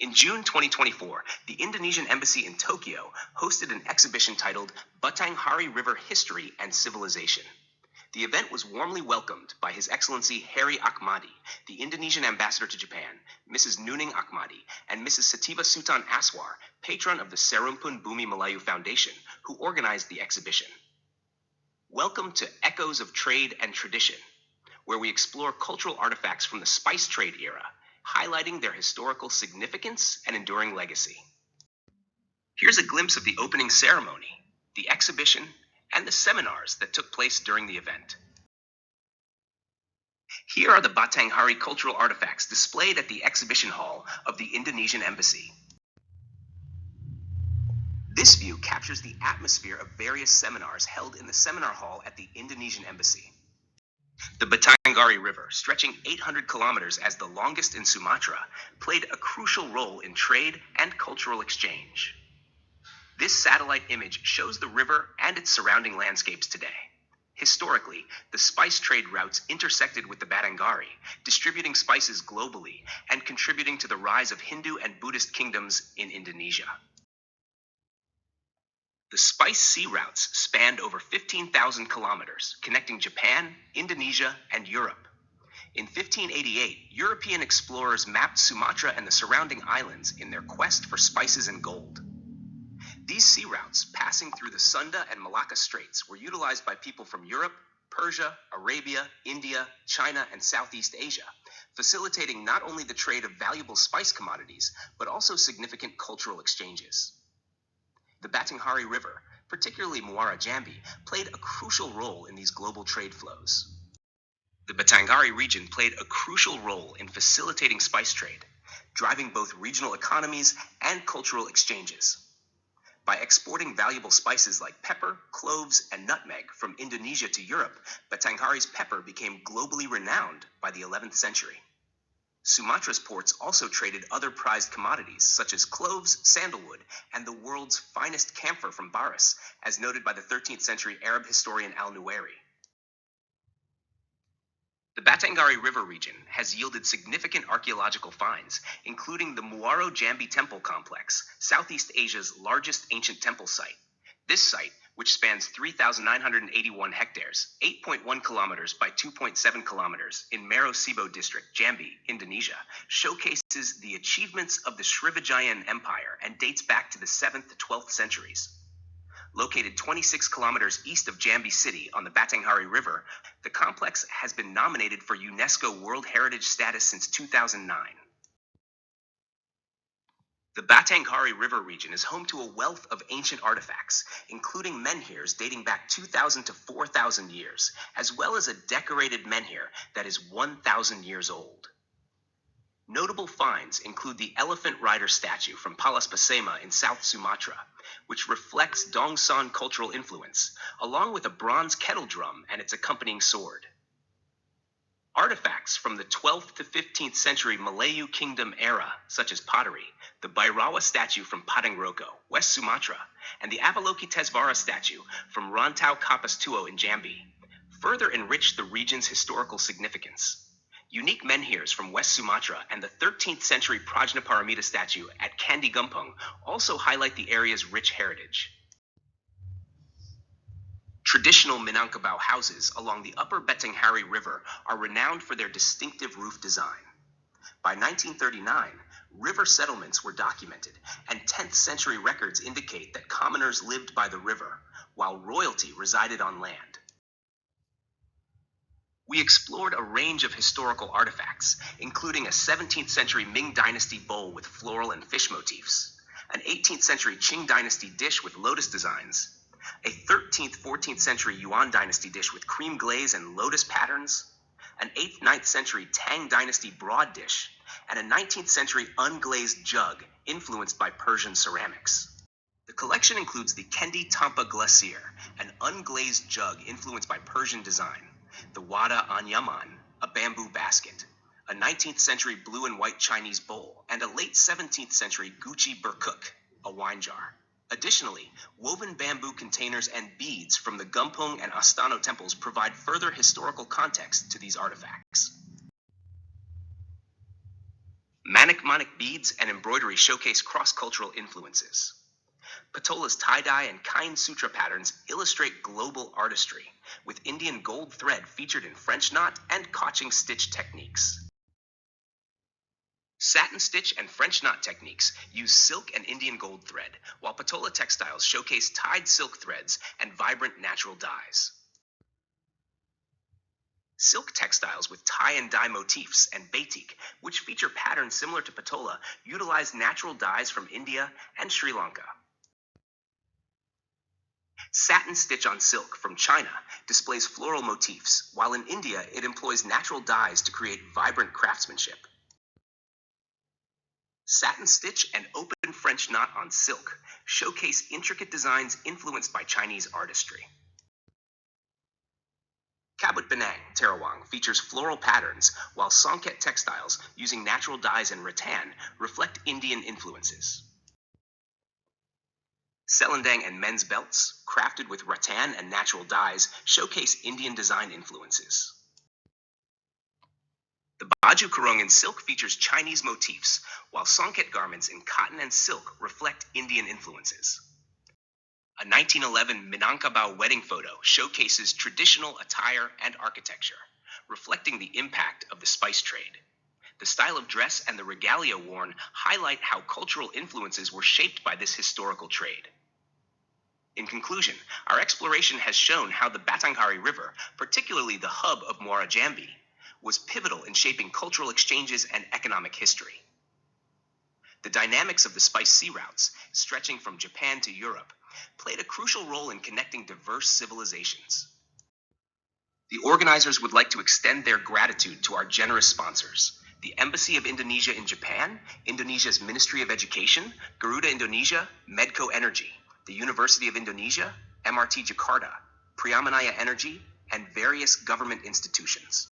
In June 2024, the Indonesian Embassy in Tokyo hosted an exhibition titled Batanghari River History and Civilization. The event was warmly welcomed by His Excellency Heri Ahmadi, the Indonesian ambassador to Japan, Mrs. Nuning Ahmadi, and Mrs. Sativa Sultan Aswar, patron of the Serumpun Bumi Melayu Foundation, who organized the exhibition. Welcome to Echoes of Trade and Tradition, where we explore cultural artifacts from the spice trade era, highlighting their historical significance and enduring legacy. Here's a glimpse of the opening ceremony, the exhibition, and the seminars that took place during the event. Here are the Batanghari cultural artifacts displayed at the exhibition hall of the Indonesian Embassy. This view captures the atmosphere of various seminars held in the seminar hall at the Indonesian Embassy. The Batanghari River, stretching 800 kilometers as the longest in Sumatra, played a crucial role in trade and cultural exchange. This satellite image shows the river and its surrounding landscapes today. Historically, the spice trade routes intersected with the Batanghari, distributing spices globally and contributing to the rise of Hindu and Buddhist kingdoms in Indonesia. The spice sea routes spanned over 15,000 kilometers, connecting Japan, Indonesia, and Europe. In 1588, European explorers mapped Sumatra and the surrounding islands in their quest for spices and gold. These sea routes, passing through the Sunda and Malacca Straits, were utilized by people from Europe, Persia, Arabia, India, China, and Southeast Asia, facilitating not only the trade of valuable spice commodities, but also significant cultural exchanges. The Batanghari River, particularly Muara Jambi, played a crucial role in these global trade flows. The Batanghari region played a crucial role in facilitating spice trade, driving both regional economies and cultural exchanges. By exporting valuable spices like pepper, cloves, and nutmeg from Indonesia to Europe, Batanghari's pepper became globally renowned by the 11th century. Sumatra's ports also traded other prized commodities such as cloves, sandalwood, and the world's finest camphor from Baris, as noted by the 13th century Arab historian al-Nuwairi. The Batanghari River region has yielded significant archaeological finds, including the Muara Jambi Temple Complex, Southeast Asia's largest ancient temple site. This site, which spans 3,981 hectares, 8.1 kilometers by 2.7 kilometers in Marosibo District, Jambi, Indonesia, showcases the achievements of the Srivijayan Empire and dates back to the 7th to 12th centuries. Located 26 kilometers east of Jambi City on the Batanghari River, the complex has been nominated for UNESCO World Heritage status since 2009. The Batanghari River region is home to a wealth of ancient artifacts, including menhirs dating back 2,000 to 4,000 years, as well as a decorated menhir that is 1,000 years old. Notable finds include the elephant rider statue from Palas Basema in South Sumatra, which reflects Dongsan cultural influence, along with a bronze kettle drum and its accompanying sword. Artifacts from the 12th to 15th century Malayu Kingdom era, such as pottery, the Bairawa statue from Padangroko, West Sumatra, and the Avalokitesvara statue from Rantau Kapas Tuo in Jambi, further enrich the region's historical significance. Unique menhirs from West Sumatra and the 13th century Prajnaparamita statue at Candi Gumpung also highlight the area's rich heritage. Traditional Minangkabau houses along the upper Batanghari River are renowned for their distinctive roof design. By 1939, river settlements were documented, and 10th century records indicate that commoners lived by the river, while royalty resided on land. We explored a range of historical artifacts, including a 17th century Ming Dynasty bowl with floral and fish motifs, an 18th century Qing Dynasty dish with lotus designs, a 13th-14th century Yuan Dynasty dish with cream glaze and lotus patterns, an 8th-9th century Tang Dynasty broad dish, and a 19th century unglazed jug influenced by Persian ceramics. The collection includes the Kendi Tampa Glacier, an unglazed jug influenced by Persian design, the Wada Anyaman, a bamboo basket, a 19th century blue and white Chinese bowl, and a late 17th century Gucci Berkuk, a wine jar. Additionally, woven bamboo containers and beads from the Gumpung and Astano temples provide further historical context to these artifacts. Manic beads and embroidery showcase cross-cultural influences. Patola's tie-dye and Kain Sutra patterns illustrate global artistry, with Indian gold thread featured in French knot and cotching stitch techniques. Satin stitch and French knot techniques use silk and Indian gold thread, while Patola textiles showcase tied silk threads and vibrant natural dyes. Silk textiles with tie and dye motifs and batik, which feature patterns similar to Patola, utilize natural dyes from India and Sri Lanka. Satin stitch on silk from China displays floral motifs, while in India it employs natural dyes to create vibrant craftsmanship. Satin stitch and open French knot on silk showcase intricate designs influenced by Chinese artistry. Kabut Benang, Terawang, features floral patterns, while Songket textiles, using natural dyes and rattan, reflect Indian influences. Selendang and men's belts, crafted with rattan and natural dyes, showcase Indian design influences. The Baju Kurung in silk features Chinese motifs, while Songket garments in cotton and silk reflect Indian influences. A 1911 Minangkabau wedding photo showcases traditional attire and architecture, reflecting the impact of the spice trade. The style of dress and the regalia worn highlight how cultural influences were shaped by this historical trade. In conclusion, our exploration has shown how the Batanghari River, particularly the hub of Muara Jambi, was pivotal in shaping cultural exchanges and economic history. The dynamics of the spice sea routes, stretching from Japan to Europe, played a crucial role in connecting diverse civilizations. The organizers would like to extend their gratitude to our generous sponsors: the Embassy of Indonesia in Japan, Indonesia's Ministry of Education, Garuda Indonesia, Medco Energy, the University of Indonesia, MRT Jakarta, Priamanaya Energy, and various government institutions.